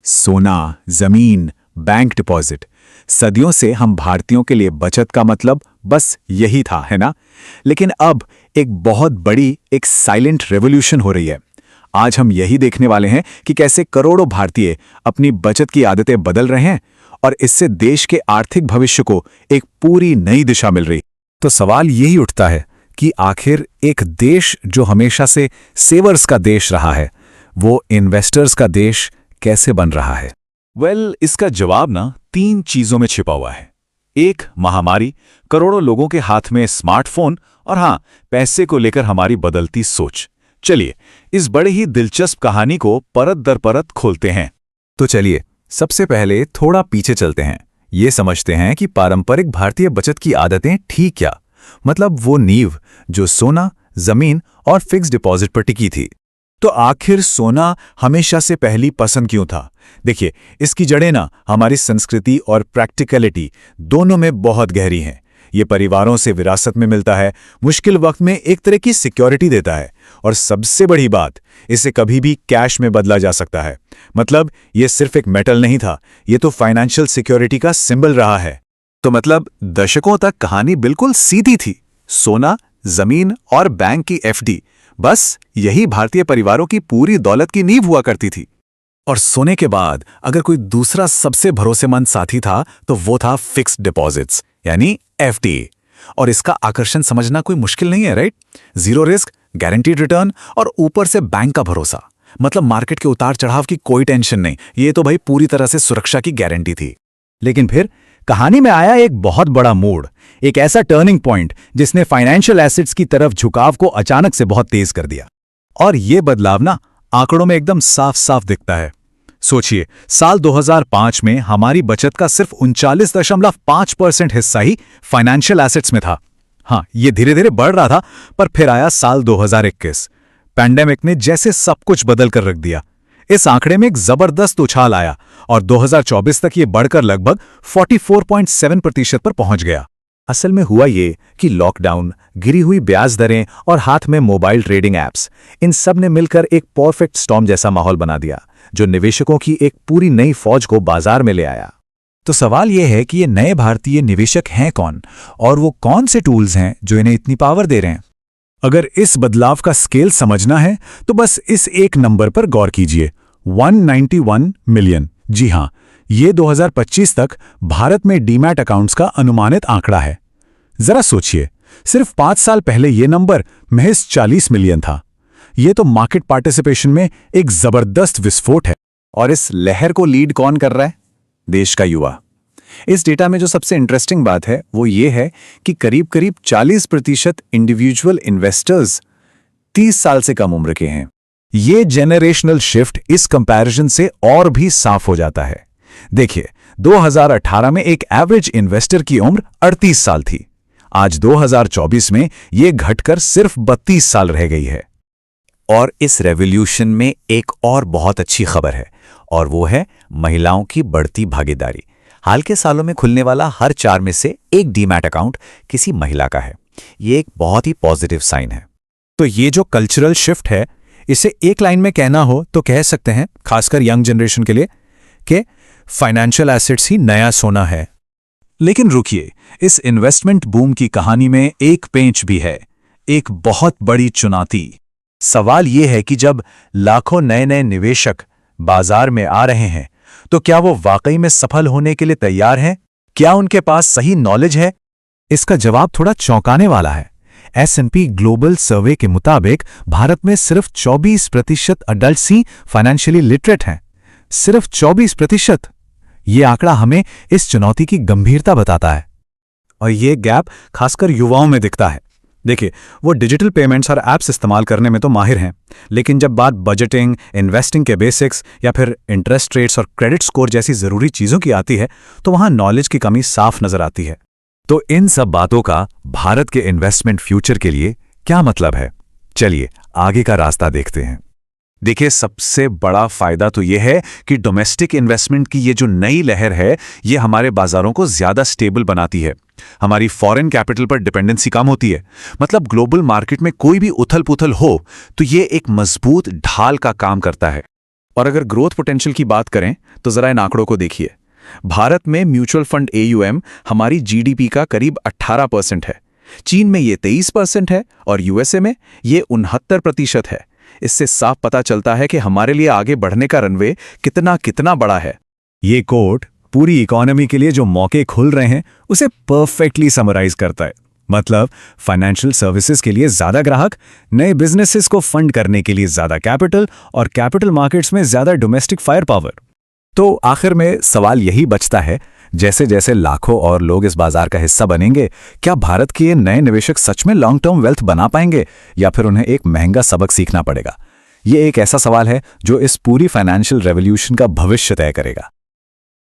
सोना, जमीन, bank deposit. सदियों से हम भारतीयों के लिए बचत का मतलब बस यही था, है ना? लेकिन अब एक बहुत बड़ी, एक साइलेंट रेवोल्यूशन हो रही है। आज हम यही देखने वाले हैं कि कैसे करोड़ों भारतीय अपनी बचत की आदतें बदल रहे हैं और इससे देश के आर्थिक भविष्य को एक पूरी नई दिशा मिल रही। तो सवाल यही उठता है कि आखिर एक देश जो हमेशा से सेवर्स का देश रहा है, वो इन्वेस्टर्स का देश कैसे बन रहा है? इसका जवाब ना 3 चीजों में छिपा हुआ है। एक, महामारी, करोड़ों लोगों के हाथ में स्मार्टफोन, और हाँ, पैसे को लेकर हमारी बदलती सोच। चलिए इस बड़े ही दिलचस्प कहानी को परत दर परत खोलते हैं। तो चलिए सबसे पहले थोड़ा पीछे चलते हैं। ये समझते हैं कि पारंपरिक भारतीय बचत की आदतें ठीक क्या, मतलब वो नींव जो सोना, जमीन और फिक्स डिपॉजिट पर टिकी थी। तो आखिर सोना हमेशा से पहली पसंद क्यों था? देखिए, इसकी जड़ें ना हमारी संस्कृति और प्रैक्टिकलिटी दोनों में बहुत गहरी हैं। ये परिवारों से विरासत में मिलता है, मुश्किल वक्त में एक तरह की सिक्योरिटी देता है, और सबसे बड़ी बात, इसे कभी भी कैश में बदला जा सकता है। मतलब ये सिर्फ एक मेटल नहीं था, ये तो फाइनेंशियल सिक्योरिटी का सिंबल रहा है। तो मतलब दशकों तक कहानी बिल्कुल सीधी थी। सोना, जमीन और बैंक की एफडी, बस यही भारतीय परिवारों की पूरी दौलत की नींव हुआ करती थी। और सोने के बाद अगर कोई दूसरा सबसे भरोसेमंद साथी था तो वो था फिक्स्ड डिपॉजिट्स, यानी एफडी। और इसका आकर्षण समझना कोई मुश्किल नहीं है, right? Zero risk, guaranteed return और ऊपर से बैंक का भरोसा। मतलब मार्केट के उतार चढ़ाव की कोई टेंशन नहीं, ये तो भाई पूरी तरह से सुरक्षा की गारंटी थी। लेकिन फिर कहानी में आया एक बहुत बड़ा मोड़, एक ऐसा टर्निंग पॉइंट जिसने फाइनेंशियल एसेट्स की तरफ झुकाव को अचानक से बहुत तेज कर दिया। और ये बदलाव ना आंकड़ों में एकदम साफ साफ दिखता है। सोचिए, साल 2005 में हमारी बचत का सिर्फ 39.5% हिस्सा ही फाइनेंशियल एसेट्स में था। हाँ, ये धीरे धीरे बढ़ रहा था, पर फिर आया साल 2021। पैंडेमिक ने जैसे सब कुछ बदल कर रख दिया। इस आंकड़े में एक जबरदस्त उछाल आया और 2024 तक ये बढ़कर लगभग 44.7% पर पहुंच गया। असल में हुआ ये कि लॉकडाउन, गिरी हुई ब्याज दरें और हाथ में मोबाइल ट्रेडिंग ऐप्स, इन सब ने मिलकर एक परफेक्ट स्टॉर्म जैसा माहौल बना दिया, जो निवेशकों की एक पूरी नई फौज को बाजार में ले आया। तो सवाल यह है कि ये नए भारतीय निवेशक हैं कौन, और वो कौन से टूल्स हैं जो इन्हें इतनी पावर दे रहे हैं? अगर इस बदलाव का स्केल समझना है तो बस इस एक नंबर पर गौर कीजिए, 191 मिलियन। जी हां, ये 2025 तक भारत में डीमैट अकाउंट्स का अनुमानित आंकड़ा है। जरा सोचिए, सिर्फ 5 साल पहले ये नंबर महज 40 मिलियन था। ये तो मार्केट पार्टिसिपेशन में एक जबरदस्त विस्फोट है। और इस लहर को लीड कौन कर रहा है? देश का युवा। इस डेटा में जो सबसे इंटरेस्टिंग बात है वो ये है कि करीब 40% इंडिविजुअल इन्वेस्टर्स 30 साल से कम उम्र के हैं। ये जेनरेशनल शिफ्ट इस कंपैरिजन से और भी साफ हो जाता है। देखिए, 2018 में एक एवरेज इन्वेस्टर की उम्र 38 साल थी। आज 2024 में ये घटकर सिर्फ 32 साल रह गई है। और इस रेवोल्यूशन में एक और बहुत अच्छी खबर है, और वो है महिलाओं की बढ़ती भागीदारी। हाल के सालों में खुलने वाला हर 4 में से एक डीमैट अकाउंट किसी महिला का है। ये एक बहुत ही पॉजिटिव साइन है। तो ये जो कल्चरल शिफ्ट है, इसे एक लाइन में कहना हो तो कह सकते हैं, खासकर यंग जनरेशन के लिए, कि फाइनेंशियल एसेट्स ही नया सोना है। लेकिन रुकिए, इस इन्वेस्टमेंट बूम की कहानी में एक पेंच भी है, एक बहुत बड़ी चुनौती। सवाल यह है कि जब लाखों नए नए निवेशक बाजार में आ रहे हैं, तो क्या वो वाकई में सफल होने के लिए तैयार हैं? क्या उनके पास सही नॉलेज है? इसका जवाब थोड़ा चौंकाने वाला है। S&P ग्लोबल सर्वे के मुताबिक भारत में सिर्फ 24% अडल्ट्स ही फाइनेंशियली लिटरेट हैं। सिर्फ 24%। ये आंकड़ा हमें इस चुनौती की गंभीरता बताता है। और ये गैप खासकर युवाओं में दिखता है। देखिए, वो डिजिटल पेमेंट्स और ऐप्स इस्तेमाल करने में तो माहिर हैं, लेकिन जब बात बजटिंग, इन्वेस्टिंग के बेसिक्स या फिर इंटरेस्ट रेट्स और क्रेडिट स्कोर जैसी जरूरी चीजों की आती है, तो वहां नॉलेज की कमी साफ नजर आती है। तो इन सब बातों का भारत के इन्वेस्टमेंट फ्यूचर के लिए क्या मतलब है? चलिए आगे का रास्ता देखते हैं। देखिए, सबसे बड़ा फायदा तो यह है कि डोमेस्टिक इन्वेस्टमेंट की ये जो नई लहर है, ये हमारे बाजारों को ज्यादा स्टेबल बनाती है। हमारी फॉरेन कैपिटल पर डिपेंडेंसी कम होती है। मतलब ग्लोबल मार्केट में कोई भी उथल पुथल हो तो ये एक मजबूत ढाल का काम करता है। और अगर ग्रोथ पोटेंशियल की बात करें तो जरा इन आंकड़ों को देखिए। भारत में म्यूचुअल फंड AUM हमारी GDP का करीब 18% है, चीन में ये 23% है और USA में ये 69% है। इससे साफ पता चलता है कि हमारे लिए आगे बढ़ने का रनवे कितना कितना बड़ा है। ये कोट पूरी इकोनॉमी के लिए जो मौके खुल रहे हैं उसे परफेक्टली समराइज करता है। मतलब फाइनेंशियल सर्विसेज के लिए ज्यादा ग्राहक, नए बिजनेसेस को फंड करने के लिए ज्यादा कैपिटल और कैपिटल मार्केट्स में ज्यादा डोमेस्टिक फायर पावर। तो आखिर में सवाल यही बचता है, जैसे जैसे लाखों और लोग इस बाजार का हिस्सा बनेंगे, क्या भारत के ये नए निवेशक सच में लॉन्ग टर्म वेल्थ बना पाएंगे या फिर उन्हें एक महंगा सबक सीखना पड़ेगा? ये एक ऐसा सवाल है जो इस पूरी फाइनेंशियल रेवोल्यूशन का भविष्य तय करेगा।